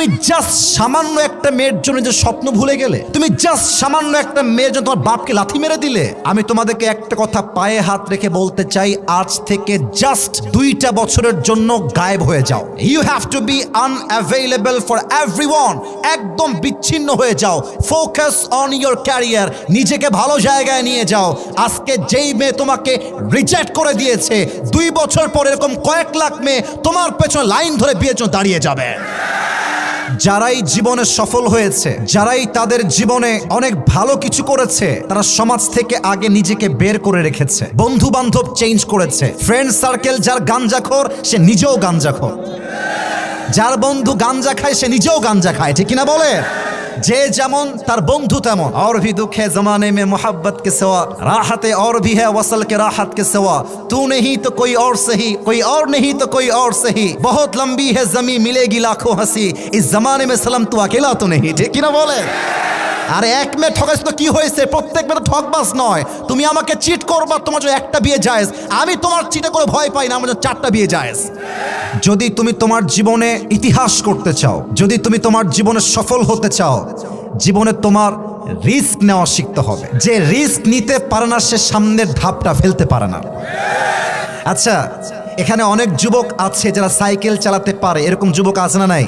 তুমি জাস্ট সামান্য একটা মেয়ের জন্য যে স্বপ্ন ভুলে গেলে, তুমি জাস্ট সামান্য একটা মেয়ের জন্য তোমার বাপকে লাথি মেরে দিলে। আমি তোমাদেরকে একটা কথা পায়ে হাত রেখে বলতে চাই, আজ থেকে জাস্ট 2টা বছরের জন্য গায়েব হয়ে যাও। You have to be unavailable for everyone. একদম বিচ্ছিন্ন হয়ে যাও। Focus on your career. নিজেকে ভালো জায়গায় নিয়ে যাও। আজকে যেই মেয়ে তোমাকে রিজেক্ট করে দিয়েছে, 2 বছর পর এরকম কয়েক লাখ মেয়ে তোমার পেছনে লাইন ধরে বিয়ের জন্য দাঁড়িয়ে যাবে। যারাই জীবনে সফল হয়েছে, যারাই তাদের জীবনে অনেক ভালো কিছু করেছে, তারা সমাজ থেকে আগে নিজেকে বের করে রেখেছে, বন্ধু বান্ধব চেঞ্জ করেছে। ফ্রেন্ড সার্কেল যার গাঞ্জাখোর, সে নিজেও গাঞ্জাখোর। যার বন্ধু গাঞ্জা খায়, সে নিজেও গাঞ্জা খায়, ঠিক কিনা বলে? যে যেমন তার বন্ধু তেমন। और भी दुख है जमाने में मोहब्बत के सिवा, राहत और भी है वसल के राहत के सिवा, तू नहीं तो कोई और सही, कोई और नहीं तो कोई और सही, बहुत लंबी है जमी मिलेगी लाखों हंसी, इस जमाने में सलाम तू अकेला तो नहीं, ঠিক কিনা বলে? আরে এক মেয়ে ঠকাইছ তো কি হয়েছে? প্রত্যেক মেয়ে তো ঠকবাজ নয়। তুমি আমাকে চিট করবা, তোমার জন্য একটা বিয়ে জায়েজ। আমি তোমার চিটে করে ভয় পাই না, আমার জন্য 4টা বিয়ে জায়েজ। যদি তুমি তোমার জীবনে ইতিহাস করতে চাও, যদি তুমি তোমার জীবনে সফল হতে চাও, জীবনে তোমার রিস্ক নেওয়া শিখতে হবে। যে রিস্ক নিতে পারে না, সে সামনের ধাপটা ফেলতে পারে না। আচ্ছা, এখানে অনেক যুবক আছে যারা সাইকেল চালাতে পারে, এরকম যুবক আছে না নাই?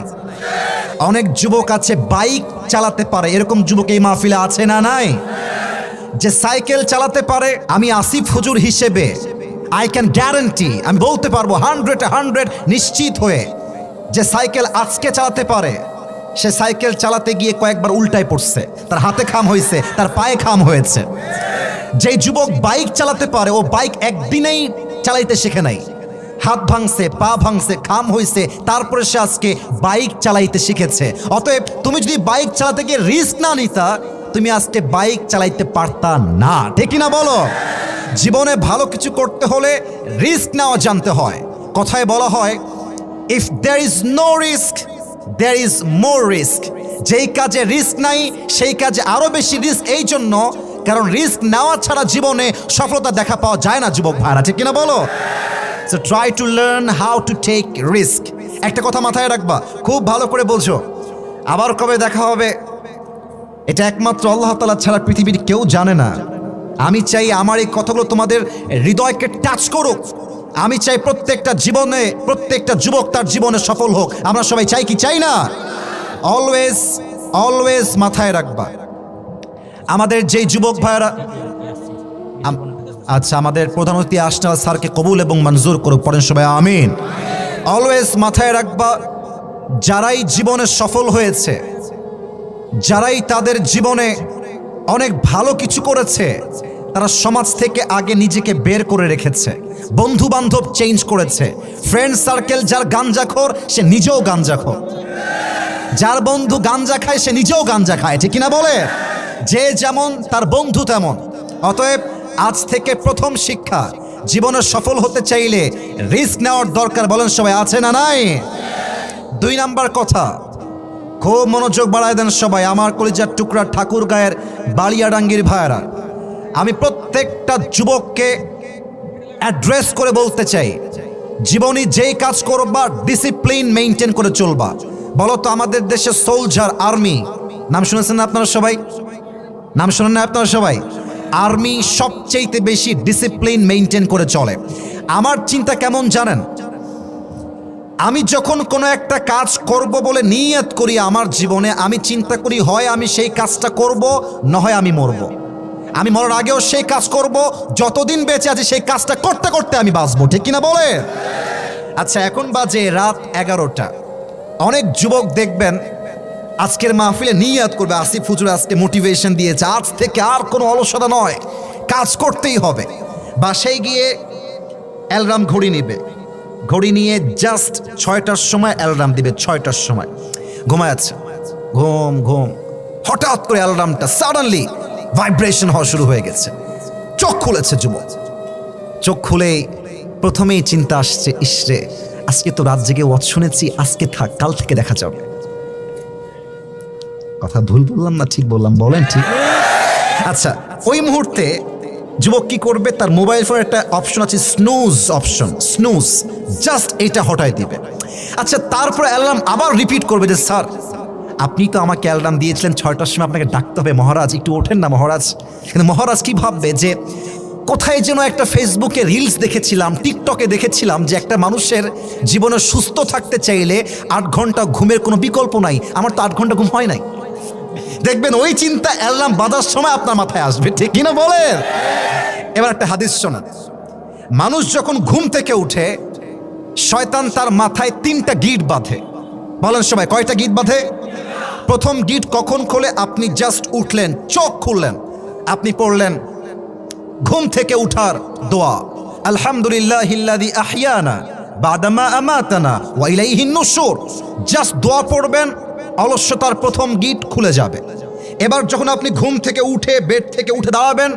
অনেক যুবক আছে বাইক চালাতে পারে, এরকম যুবক এই মাহফিলে আছে না নাই? যে সাইকেল চালাতে পারে, আমি আসিফ হুজুর হিসেবে আই ক্যান গ্যারান্টি, আমি বলতে পারবো 100 নিশ্চিত হয়ে, যে সাইকেল আজকে চালাতে পারে, সে সাইকেল চালাতে গিয়ে কয়েকবার উল্টায় পড়ছে, তার হাতে খাম হয়েছে, তার পায়ে খাম হয়েছে। যেই যুবক বাইক চালাতে পারে, ও বাইক একদিনেই চালাইতে শেখে নাই, হাত ভাঙছে, পা ভাঙছে, খাম হয়েছে, তারপরে সে আজকে বাইক চালাইতে শিখেছে। অতএব তুমি যদি বাইক চালাতে গিয়ে রিস্ক না নিতা, তুমি আজকে বাইক চালাইতে পারতা না, ঠিক না বলো? জীবনে ভালো কিছু করতে হলে রিস্ক নেওয়া জানতে হয়। কথায় বলা হয়, if there is no risk there is more risk. যেই কাজে রিস্ক নাই, সেই কাজে আরো বেশি রিস্ক। এই জন্য, কারণ রিস্ক নেওয়া ছাড়া জীবনে সফলতা দেখা পাওয়া যায় না যুবক ভাইরা, ঠিক কিনা বলো? So try to learn how to take risk. একটা কথা মাথায় রাখবা, খুব ভালো করে বলছো, আবার কবে দেখা হবে এটা একমাত্র আল্লাহ তাআলা ছাড়া পৃথিবীর কেউ জানে না। আমি চাই আমার এই কথাগুলো তোমাদের হৃদয়কে টাচ করুক। আমি চাই প্রত্যেকটা জীবনে, প্রত্যেকটা যুবক তার জীবনে সফল হোক। আমরা সবাই চাই কি চাই না? অলওয়েজ অলওয়েজ মাথায় রাখবা, আমাদের যেই যুবক ভাইরা, আচ্ছা, আমাদের প্রধান অতিথি আশরাফ স্যারকে কবুল এবং মঞ্জুর করুক, পড়েন সবাই আমিন। অলওয়েজ মাথায় রাখবা, যারাই জীবনে সফল হয়েছে, যারাই তাদের জীবনে অনেক ভালো কিছু করেছে, তারা সমাজ থেকে আগে নিজেকে বের করে রেখেছে, বন্ধু বান্ধব চেঞ্জ করেছে। ফ্রেন্ড সার্কেল যার গাঞ্জাখোর, সে নিজেও গাঞ্জাখোর। যার বন্ধু গাঞ্জা খায়, সে নিজেও গাঞ্জা খায়, ঠিক কিনা বলে? যে যেমন তার বন্ধু তেমন। অতএব আজ থেকে প্রথম শিক্ষা, জীবনে সফল হতে চাইলে রিস্ক নেওয়ার দরকার। বলেন সবাই, আছে না নাই? 2 নাম্বার কথা, খুব মনোযোগ বাড়ায় দেন সবাই, আমার কলিজার টুকরা ঠাকুর গায়ের বালিয়াডাঙ্গির ভাইয়েরা। আমি প্রত্যেকটা যুবককে অ্যাড্রেস করে বলতে চাই, জীবনে যেই কাজ করবা ডিসিপ্লিন মেইনটেইন করে চলবা। বলো তো, আমাদের দেশে সোলজার, আর্মি নাম শুনেছেন না আপনারা সবাই? নাম শুনেন না আপনারা সবাই? আর্মি সবচেয়ে বেশি ডিসিপ্লিন মেইনটেইন করে চলে। আমার চিন্তা কেমন জানেন? আমি যখন কোনো একটা কাজ করব বলে নিয়ত করি আমার জীবনে, আমি চিন্তা করি হয় আমি সেই কাজটা করব, না হয় আমি মরব। আমি মরার আগেও সেই কাজ করব, যতদিন বেঁচে আছি সেই কাজটা করতে করতে আমি বাঁচবো, ঠিক কিনা বলে? আচ্ছা, এখন বাজে রাত 11টা। অনেক যুবক দেখবেন আজকের মাহফিলে নিয়ত করবে, আসিফ হুজুর আজকে মোটিভেশন দিয়েছে, আজ থেকে আর কোনো অলসতা নয়, কাজ করতেই হবে। বাসায় গিয়ে অ্যালার্ম ঘড়ি নেবে, ঘড়ি নিয়ে জাস্ট 6টার সময় অ্যালার্ম দিবে, 6টার সময় ঘুমায় আছে, ঘুম ঘুম, হঠাৎ করে অ্যালার্মটা সাডেনলি ভাইব্রেশন হওয়া শুরু হয়ে গেছে। চোখ খুলেছে যুবক, চোখ খুলেই প্রথমেই চিন্তা আসছে, ইসরে আজকে তো রাত জেগে ওয়াজ শুনেছি, আজকে থাক, কাল থেকে দেখা যাবে। কথা ভুল বললাম না ঠিক বললাম? বলেন ঠিক? আচ্ছা, ওই মুহূর্তে যুবক কি করবে, তার মোবাইল ফোনের একটা অপশন আছে স্নুজ অপশন, স্নুজ, জাস্ট এটা হটাই দিবে। আচ্ছা, তারপর অ্যালার্ম আবার রিপিট করবে যে স্যার আপনি তো আমাকে অ্যালার্ম দিয়েছিলেন 6টার সময়, আপনাকে ডাকতে হবে মহারাজ, একটু ওঠেন না মহারাজ। কিন্তু মহারাজ কি ভাববে যে কোথায় যেন একটা ফেসবুকে রিলস দেখেছিলাম, টিকটকে দেখেছিলাম যে একটা মানুষের জীবনে সুস্থ থাকতে চাইলে 8 ঘন্টা ঘুমের কোনো বিকল্প নাই, আমার তো 8 ঘন্টা ঘুম হয় নাই। দেখবেন ওই চিন্তা অ্যালার্ম বাজার সময় আপনার মাথায় আসবে, ঠিক কিনা বলেন? এবার একটা হাদিস শোনান। মানুষ যখন ঘুম থেকে উঠে শয়তান তার মাথায় 3টা গিট বাঁধে। বলেন সবাই, কয়টা গিট বাঁধে? প্রথম গিট কখন খোলে? আপনি জাস্ট উঠলেন, চোখ খুললেন, আপনি পড়লেন ঘুম থেকে উঠার দোয়া, আলহামদুলিল্লাহিল্লাযী আহইয়ানা বাদামা আমাতানা ওয়া ইলাইহিন নুশুর। জাস্ট দোয়া পড়বেন, অলস্যতার প্রথম গিট খুলে যাবে। এবার যখন আপনি ঘুম থেকে উঠে বেড থেকে উঠে দাঁড়াবেন,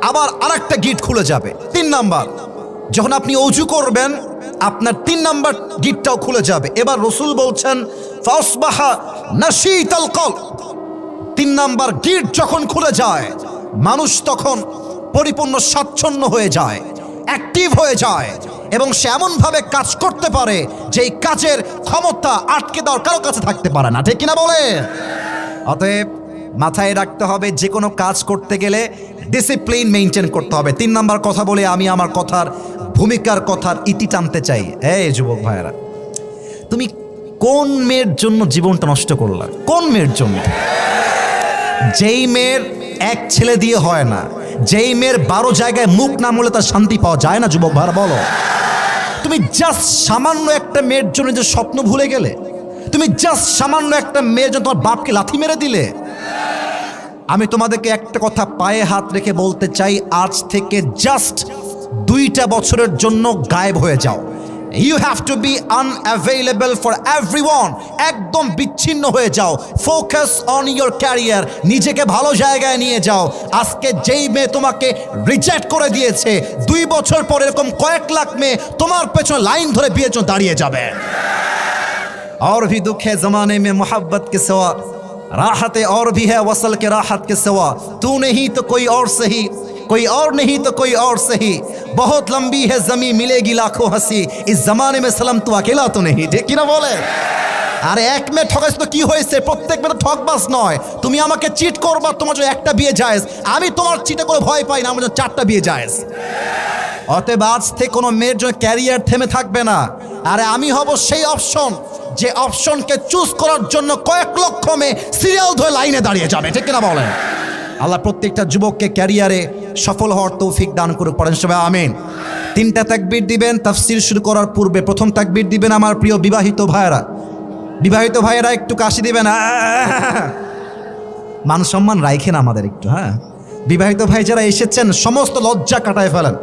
আবার আরেকটা গিট খুলে যাবে। 3 নাম্বার, যখন আপনি অজু করবেন আপনার 3 নাম্বার গিটটাও খুলে যাবে। এবার রাসূল বলছেন ফাসবাহা নাশীতাল কলব। 3 নাম্বার গিট যখন খুলে যায় মানুষ তখন পরিপূর্ণ স্বাচ্ছন্দ্য হয়ে যায়, অ্যাক্টিভ হয়ে যায় এবং সে এমনভাবে কাজ করতে পারে যে এই কাজের ক্ষমতা আটকে দেওয়ার কারো কাছে থাকতে পারে না, ঠিক কিনা বলে? অতএব মাথায় রাখতে হবে যে কোনো কাজ করতে গেলে ডিসিপ্লিন মেনটেন করতে হবে। 3 নাম্বার কথা বলে আমি আমার কথার ভূমিকার কথার ইতি টানতে চাই। এই যুবক ভাইয়েরা, তুমি কোন মেয়ের জন্য জীবনটা নষ্ট করলা? কোন মেয়ের জন্য? যেই মেয়ের এক ছেলে দিয়ে হয় না, যেই মেয়ের 12 জায়গায় মুখ না মলে তার শান্তি পাওয়া যায় না। যুবক ভাইরা বলো, তুমি জাস্ট সামান্য একটা মেয়ের জন্য যে স্বপ্ন ভুলে গেলে, তুমি জাস্ট সামান্য একটা মেয়ের জন্য তোমার বাপকে লাথি মেরে দিলে। আমি তোমাদেরকে একটা কথা পায়ে হাত রেখে বলতে চাই, আজ থেকে জাস্ট 2টা বছরের জন্য গায়েব হয়ে যাও। You have to be unavailable for everyone. একদম বিচ্ছিন্ন হয়ে যাও, ফোকাস অন ইয়োর ক্যারিয়ার। নিজেকে ভালো জায়গায় নিয়ে যাও। আজকে যেই মেয়ে তোমাকে রিজেক্ট করে দিয়েছে, 2 বছর পর এরকম কয়েক লাখ মেয়ে তোমার পেছনে লাইন ধরে বিয়ের জন্য দাঁড়িয়ে যাবে। और भी दुख है ज़माने में मोहब्बत के सिवा, राहत और भी है वसल के राहत के सिवा, तू नहीं तो कोई और सही, कोई और नहीं तो कोई और सही, बहुत लंबी है ज़मीं मिलेगी लाखों हंसी, इस ज़माने में सलम तू अकेला तो नहीं। ঠিক কিনা বলে? আরে এক মেয়ে ঠকাইছ তো কি হয়েছে? প্রত্যেক মেয়ে ঠকবাজ নয়। তুমি আমাকে চিট করবা, তোমার জন্য একটা বিয়ে জায়েজ। আমি তোমার চিটে করে ভয় পাই না, আমার জন্য 4টা বিয়ে জায়েজ। অতএব আজ থেকে কোনো মেয়ের জন্য ক্যারিয়ার থেমে থাকবে না। আরে আমি হব সেই অপশন, যে অপশনকে চুজ করার জন্য কয়েক লক্ষ মেয়ে সিরিয়াল ধরে লাইনে দাঁড়িয়ে যাবে, ঠিক কিনা বলেন? আল্লাহ প্রত্যেকটা যুবককে ক্যারিয়ারে সফল হওয়ার তৌফিক দান করুক, পড়েন সবাই আমিন। 3টা তাকবীর দিবেন তাফসীর শুরু করার পূর্বে। প্রথম তাকবীর দিবেন আমার প্রিয় বিবাহিত ভাইয়েরা। বিবাহিত ভাইয়েরা একটু কাশি দিবেন, মান সম্মান রাখেন আমাদের একটু। হ্যাঁ, বিবাহিত ভাই যারা এসেছেন সমস্ত লজ্জা কাটায় ফেলেন।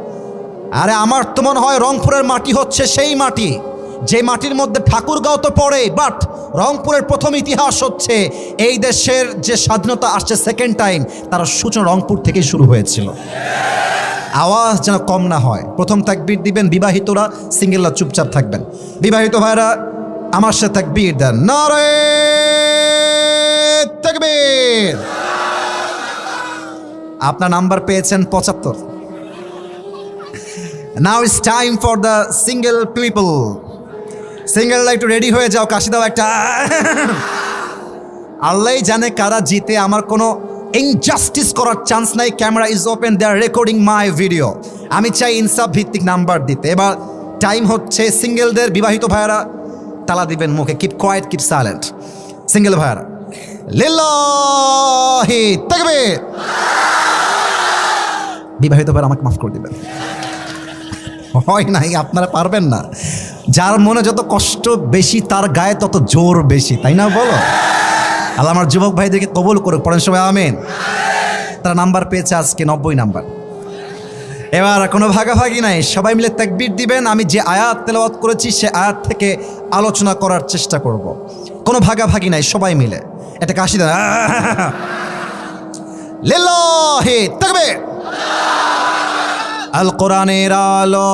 আরে আমার তো মনে হয় রংপুরের মাটি হচ্ছে সেই মাটি যে মাটির মধ্যে ঠাকুরগাঁও তো পড়ে, বাট রংপুরের প্রথম ইতিহাস হচ্ছে এই দেশের যে স্বাধীনতা আসছে সেকেন্ড টাইম, তার সূচনা রংপুর থেকেই শুরু হয়েছিল। আওয়াজ যেন কম না হয়। প্রথম তাকবীর দিবেন বিবাহিতরা, সিঙ্গেলরা চুপচাপ থাকবেন। বিবাহিত ভাইরা আমার সাথে তাকবীর দেন, নারে তাকবীর। আপনার নাম্বার পেয়েছেন 75। Now it's time for the single people. সিঙ্গেলরা একটু রেডি হয়ে যাও, কাশি দাও একটা। আল্লাহ জানে কারা জিতে, আমার কোনো ইনজাস্টিস করার চান্স নাই। Camera is open, they are recording my video. আমি চাই ইনসাফ ভিত্তিক নাম্বার দিতে। এবার টাইম হচ্ছে সিঙ্গেলদের। বিবাহিত ভাইয়ারা তালা দিবেন মুখে, keep quiet, keep silent. Single ভাইয়ারা লিল্লাহি তাকবীর। বিবাহিত ভাইয়ারা আমাকে মাফ করে দিবেন। হয় নাই, আপনারা পারবেন না। যার মনে যত কষ্ট বেশি তার গায়ে তত জোর বেশি, তাই না বলো? আল্লাহ আমার যুবক ভাইদেরকে কবুল করুক, পড়েন সবাই আমিন। তারা নাম্বার পেয়েছে আজকে 90 নাম্বার। এবার কোনো ভাগাভাগি নাই, সবাই মিলে তাকবীর দিবেন। আমি যে আয়াত তেলাওয়াত করেছি সে আয়াত থেকে আলোচনা করার চেষ্টা করব। কোনো ভাগাভাগি নাই, সবাই মিলে এটা কাশি দেন। লিল্লাহি তাকবীর। আল কোরআনের আলো,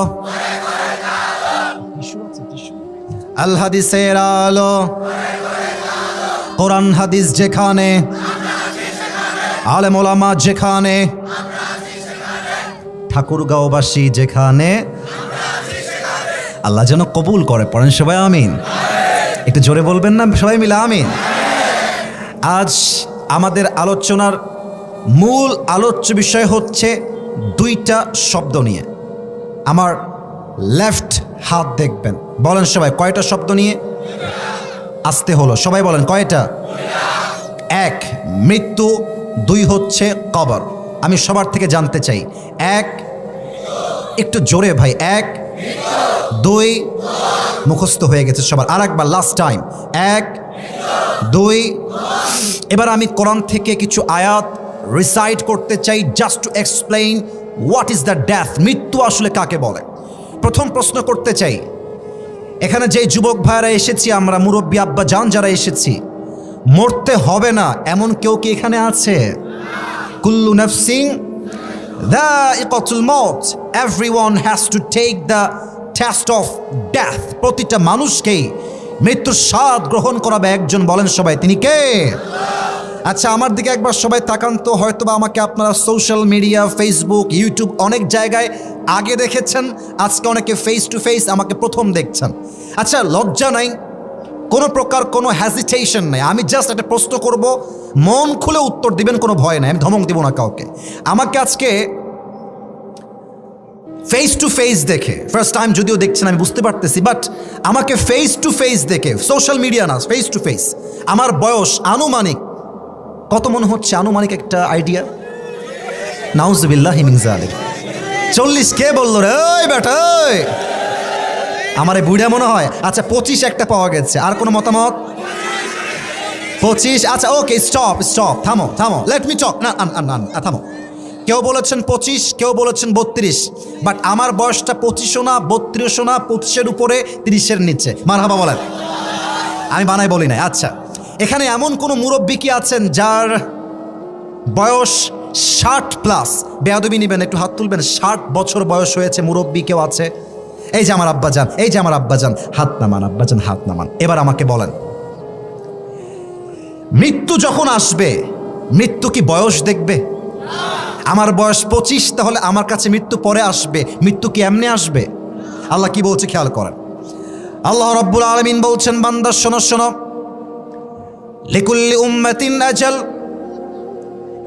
আল হাদিসের আলো, কোরআন হাদিস যেখানে, আলেম ওলামা যেখানে, ঠাকুরগাঁওবাসী যেখানে, আল্লাহ যেন কবুল করে। পড়েন সবাই আমিন। একটু জোরে বলবেন না সবাই মিলে আমিন। আজ আমাদের আলোচনার মূল আলোচ্য বিষয় হচ্ছে দুইটা শব্দ নিয়ে। আমার লেফট হাত দেখবেন, বলেন সবাই কয়টা শব্দ নিয়ে? আসতে হলো, সবাই বলেন কয়টা? এক, মৃত্যু। দুই হচ্ছে কবর। আমি সবার থেকে জানতে চাই, এক, একটু জোরে ভাই, এক, দুই, মুখস্থ হয়ে গেছে সবার। আর একবার লাস্ট টাইম, এক, দুই। এবার আমি কোরআন থেকে কিছু আয়াত রিসাইট করতে চাই, just to explain what is the death. মৃত্যু আসলে কাকে বলে? প্রথম প্রশ্ন করতে চাই, এখানে যে যুবক ভাইরা এসেছি আমরা, মুরব্বী আব্বা জান যারা এসেছি, মরতে হবে না এমন কেউ কি এখানে আছে? কুল্লু নাফসিন যায়িকাতুল মাউত, everyone has to take the test of death. প্রতিটা মানুষকেই মৃত্যুর স্বাদ গ্রহণ করাবে একজন, বলেন সবাই তিনি কে? আচ্ছা, আমার দিকে একবার সবাই তাকান তো। হয়তোবা আমাকে আপনারা সোশ্যাল মিডিয়া, ফেসবুক, ইউটিউব অনেক জায়গায় আগে দেখেছেন, আজকে অনেকে ফেস টু ফেস আমাকে প্রথম দেখছেন। আচ্ছা, লজ্জা নাই, কোনো প্রকার কোনো হ্যাজিটেশন নেই। আমি জাস্ট একটা প্রশ্ন করব, মন খুলে উত্তর দিবেন, কোনো ভয় নাই, আমি ধমক দিব না কাউকে। আমাকে আজকে ফেস টু ফেস দেখে, ফার্স্ট টাইম যদিও দেখছেন আমি বুঝতে পারতেছি, বাট আমাকে ফেস টু ফেস দেখে, সোশ্যাল মিডিয়া না, ফেস টু ফেস, আমার বয়স আনুমানিক কত মনে হচ্ছে? আনুমানিক একটা আইডিয়া, নাউজুবিল্লাহি মিন যালিক। 40 কে বললো রে? ওই বেটা, আমার এই বুড়া মনে হয়। আচ্ছা, 25 একটা পাওয়া গেছে। আর কোনো মতামত? 25। আচ্ছা, ওকে, স্টপ স্টপ, থামো থামো, লেট মি টক। না না, থামো। কেউ বলেছেন 25, কেউ বলেছেন 32, বাট আমার বয়সটা 25ও না, 32ও না, 25-এর উপরে, 30-এর নিচে। মারহাবা বলেন, আমি বানাই বলি নাই। আচ্ছা, এখানে এমন কোনো মুরব্বী কি আছেন যার বয়স 60+? বেয়াদবি নিবেন, একটু হাত তুলবেন। 60 বছর বয়স হয়েছে মুরব্বী কেউ আছে? এই যে আমার আব্বাজান, এই যে আমার আব্বাজান, হাত নামান আব্বাজান, হাত নামান। এবার আমাকে বলেন, মৃত্যু যখন আসবে, মৃত্যু কি বয়স দেখবে? আমার বয়স 25, তাহলে আমার কাছে মৃত্যু পরে আসবে, মৃত্যু কি এমনি আসবে? আল্লাহ কি বলছে খেয়াল করেন। আল্লাহ রাব্বুল আলামিন বলছেন, বান্দা শোনো শোনো, লিকুল্লি উম্মাতিন আজাল,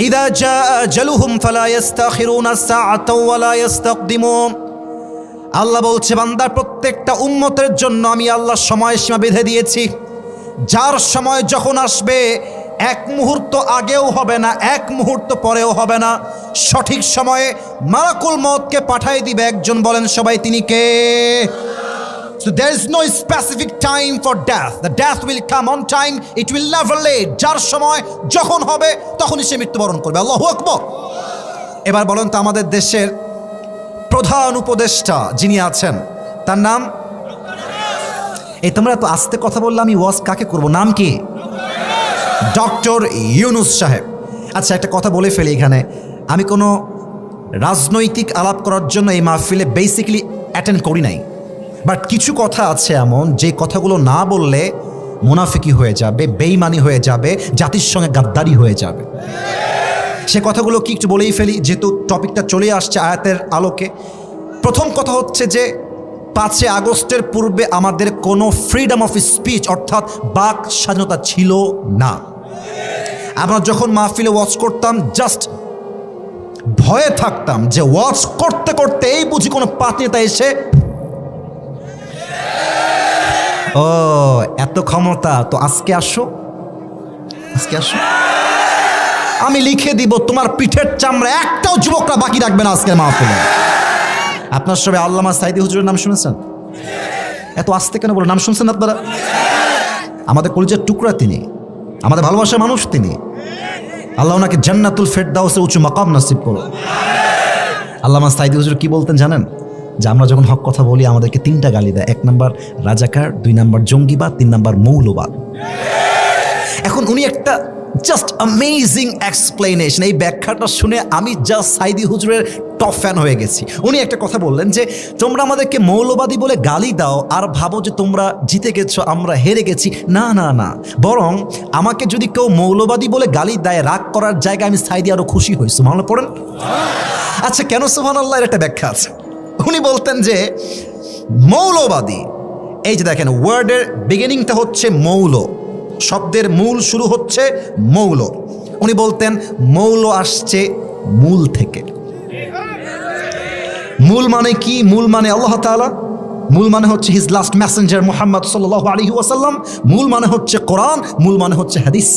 ইযা জাআ আজালুহুম ফালা ইস্তাখিরুনা সাআতাও ওয়ালা ইস্তাকদিমুন। আল্লাহ বলছে, বান্দা প্রত্যেকটা উম্মতের জন্য আমি আল্লাহ সময়সীমা বেঁধে দিয়েছি। যার সময় যখন আসবে, এক মুহূর্ত আগেও হবে না, এক মুহূর্ত পরেও হবে না। সঠিক সময়ে মালাকুল মউতকে পাঠিয়ে দিবে একজন, বলেন সবাই তিনি কে? So there is no specific time for death. The death will come on time, it will never late. যার সময় যখন হবে তখনই সে মৃত্যুবরণ করবে। আল্লাহু আকবার। এবার বলেন তো, আমাদের দেশের প্রধান উপদেষ্টা যিনি আছেন, তার নাম? এই তোমরা তো আস্তে কথা বললে আমি ওয়াজ কাকে করব? নাম কি? ডক্টর ইউনূস সাহেব। আচ্ছা, একটা কথা বলে ফেলি এখানে, আমি কোনো রাজনৈতিক আলাপ করার জন্য এই মাহফিলে বেসিক্যালি অ্যাটেন্ড করি নাই, বাট কিছু কথা আছে এমন যে কথাগুলো না বললে মুনাফিকি হয়ে যাবে, বেঈমানি হয়ে যাবে, জাতির সঙ্গে গাদ্দারি হয়ে যাবে। সে কথাগুলো কি একটু বলেই ফেলি, যেহেতু টপিকটা চলে আসছে আয়াতের আলোকে। প্রথম কথা হচ্ছে যে 5 আগস্টের পূর্বে আমাদের কোনো ফ্রিডম অফ স্পিচ অর্থাৎ বাক স্বাধীনতা ছিল না। আমরা যখন মাহফিলে ওয়াচ করতাম, জাস্ট ভয়ে থাকতাম যে ওয়াচ করতে করতে এই বুঝি কোনো পাতি নেতা এসে, ও এত ক্ষমতা তো আজকে আসো, আজকে আসো, আমি লিখে দিব তোমার পিঠের চামড়া একটাও যুবকরা বাকি রাখবে না আজকের মাহফিলে। আপনার সবাই আল্লামা সাইদি হুজুরের নাম শুনেছেন? এত আস্তে কেন বলে? নাম শুনছেন আপনারা? আমাদের কলিজার টুকরা তিনি, আমাদের ভালোবাসার মানুষ তিনি। আল্লাহ ওনাকে জান্নাতুল ফেরদাউসের উঁচু মাকাম নসিব করো। আল্লামা সাইদি হুজুর কি বলতেন জানেন? যে আমরা যখন হক কথা বলি আমাদেরকে 3টা গালি দেয়। 1 নাম্বার রাজাকার, 2 নাম্বার জঙ্গিবাদ, 3 নাম্বার মৌলবাদ। এখন উনি একটা জাস্ট অ্যামেজিং এক্সপ্লেনেশন, এই ব্যাখ্যাটা শুনে আমি জাস্ট সাইদি হুজুরের টপ ফ্যান হয়ে গেছি। উনি একটা কথা বললেন যে তোমরা আমাদেরকে মৌলবাদী বলে গালি দাও আর ভাবো যে তোমরা জিতে গেছো, আমরা হেরে গেছি। না না না, বরং আমাকে যদি কেউ মৌলবাদী বলে গালি দেয়, রাগ করার জায়গায় আমি সাইদি আরো খুশি হয়েছি। মনে পড়েন? আচ্ছা কেন সুবহানাল্লাহ, এর একটা ব্যাখ্যা আছে। উনি বলতেন যে মৌলবাদী, এই যে দেখেন ওয়ার্ডের বিগিনিংটা হচ্ছে মৌল, শব্দের মূল শুরু হচ্ছে মৌল। উনি বলতেন মৌল আসছে মূল থেকে। মূল মানে কি? মূল মানে আল্লাহ তাআলা, মূল মানে হচ্ছে হিজ লাস্ট মেসেঞ্জার মুহাম্মদ সাল্লাল্লাহু আলাইহি ওয়াসাল্লাম, মূল মানে হচ্ছে কোরআন, মূল মানে হচ্ছে হাদিস।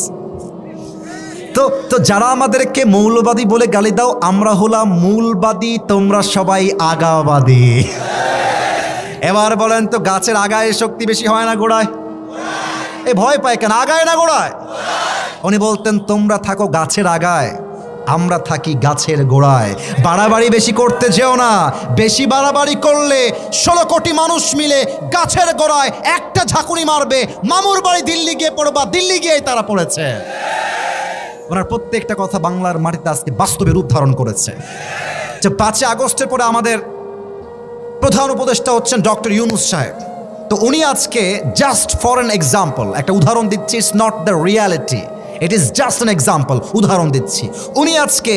তো যারা আমাদেরকে মৌলবাদী বলে গালি দাও, আমরা হলাম মূলবাদী, তোমরা সবাই আগাবাদী। এবার বলেন তো, গাছের আগায় শক্তি বেশি হয় না গোড়ায়? এ ভয় পায় কেন? আগায় না গোড়ায়? উনি বলতেন তোমরা থাকো গাছের আগায়, আমরা থাকি গাছের গোড়ায়। বাড়াবাড়ি বেশি করতে যেও না, বেশি বাড়াবাড়ি করলে 16 কোটি মানুষ মিলে গাছের গোড়ায় একটা ঝাঁকুনি মারবে, মামুর বাড়ি দিল্লি গিয়ে পড়বা, দিল্লি গিয়েই তারা পড়েছে। ওনার প্রত্যেকটা কথা বাংলার মাটিতে আজকে বাস্তবে রূপ ধারণ করেছে। যে 5 আগস্টের পরে আমাদের প্রধান উপদেষ্টা হচ্ছেন ডক্টর ইউনূস সাহেব। তো উনি আজকে জাস্ট ফর অ্যান এক্সাম্পল একটা উদাহরণ দিচ্ছি, it's not the reality, it is just an example, উদাহরণ দিচ্ছি। উনি আজকে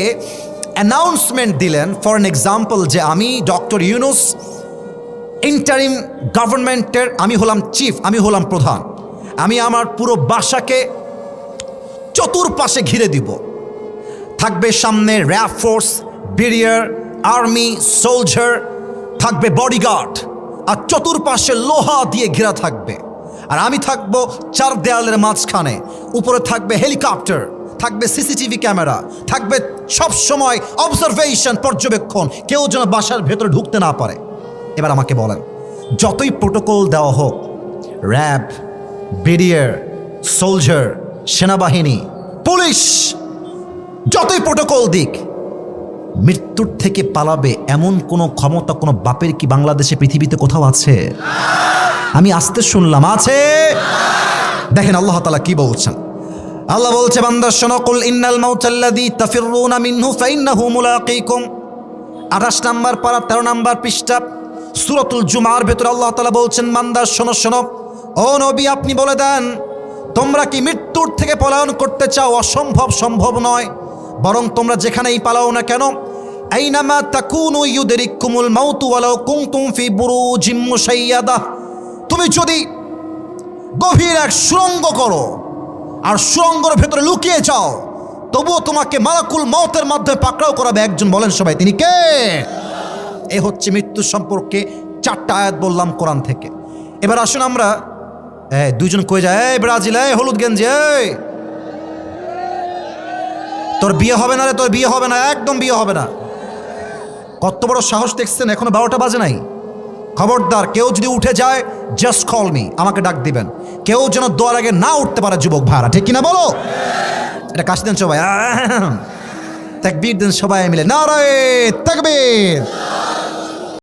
অ্যানাউন্সমেন্ট দিলেন ফর অ্যান এক্সাম্পল যে আমি ডক্টর ইউনূস ইন্টারিম গভর্নমেন্টের, আমি হলাম চিফ, আমি হলাম প্রধান, আমি আমার পুরো বাসাকে চতুর্পাশে ঘিরে দিব। থাকবে সামনে RAB force, BDR, army, soldier, থাকবে বডিগার্ড, আর চতুর্পাশে লোহা দিয়ে ঘেরা থাকবে। আর আমি থাকবো 4 দেয়ালের মাঝখানে, উপরে থাকবে হেলিকপ্টার, থাকবে সিসিটিভি ক্যামেরা, থাকবে সব সময় অবজারভেশন, পর্যবেক্ষণ, কেউ যেন বাসার ভেতরে ঢুকতে না পারে। এবার আমাকে বলেন, যতই প্রোটোকল দেওয়া হোক, র্যাব, বিডিআর, সোলজার, সেনাবাহিনী, পুলিশ, যতই প্রোটোকল দিক, মৃত্যুর থেকে পালাবে এমন কোনো ক্ষমতা কোনো বাপের কি বাংলাদেশে পৃথিবীতে কোথাও আছে? আমি আসতে শুনলাম আছে। দেখেন আল্লাহ তাআলা কি বলছেন। আল্লাহ বলছে, বান্দা শোনো, কুল ইন্নাল মাউতাল্লাযী তাফিররুনা মিনহু ফাইন্নাহু মুলাকীকুম। 28 নম্বর পারা 13 নম্বর পৃষ্ঠা সূরাতুল জুমার ভেতরে আল্লাহ তাআলা বলছেন, বান্দা শোনো শোনো, ও নবী আপনি বলে দেন, তোমরা কি মৃত্যুর থেকে পলায়ন করতে চাও? অসম্ভব সম্ভব নয়, বরং তোমরা যেখানেই পালাও না কেন, আইনামা তাকুনু ইউদরিকুমুল মাউতু ওয়ালাউ কুনতুম ফি বুরুজিম মুশাইয়াদা, তুমি যদি গভীর এক সুড়ঙ্গ করো আর সুড়ঙ্গের ভেতরে লুকিয়ে যাও, তবুও তোমাকে মালাকুল মউতের মাধ্যমে পাকড়াও করাবে একজন। বলেন সবাই তিনি কে? এ হচ্ছে মৃত্যু সম্পর্কে 4টা আয়াত বললাম কোরআন থেকে। এবার আসুন আমরা দুইজন কয়ে যায়, এই ব্রাজিল, এই হলুদ গেঞ্জি, এই তোর বিয়ে হবে না রে, তোর বিয়ে হবে না, একদম বিয়ে হবে না। কত বড় সাহস দেখছেন, এখনো 12টা বাজে নাই। খবরদার, কেউ যদি উঠে যায় জাস্ট কল মি, আমাকে ডাক দিবেন। কেউ যেন দোয়ার আগে না উঠতে পারে যুবক ভাড়া, ঠিক কিনা বলো? এটা কাশি দেন সবাই, তাকবীর দেন সবাই মিলে, নারায়ে তাকবীর।